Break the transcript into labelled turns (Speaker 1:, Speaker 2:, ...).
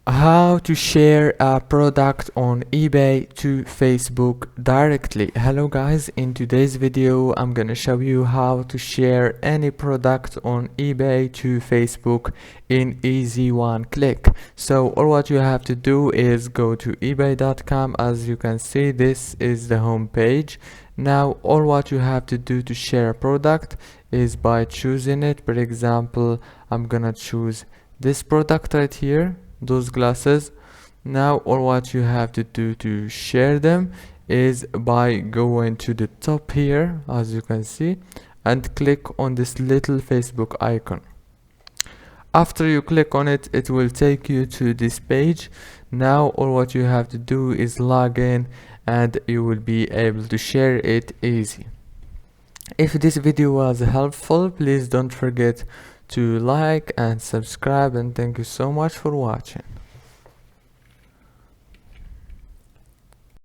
Speaker 1: How to share a product on eBay to Facebook directly. Hello guys, in today's video I'm gonna show you how to share any product on eBay to Facebook in easy one click. So all what you have to do is go to ebay.com. As you can see, this is the home page. Now all what you have to do to share a product is by choosing it. For example, I'm gonna choose this product right here, those glasses. Now all what you have to do to share them is by going to the top here, as you can see, and click on this little Facebook icon. After you click on it, it will take you to this page. Now all what you have to do is log in and you will be able to share it easy. If this video was helpful, please don't forget to like and subscribe, and thank you so much for watching.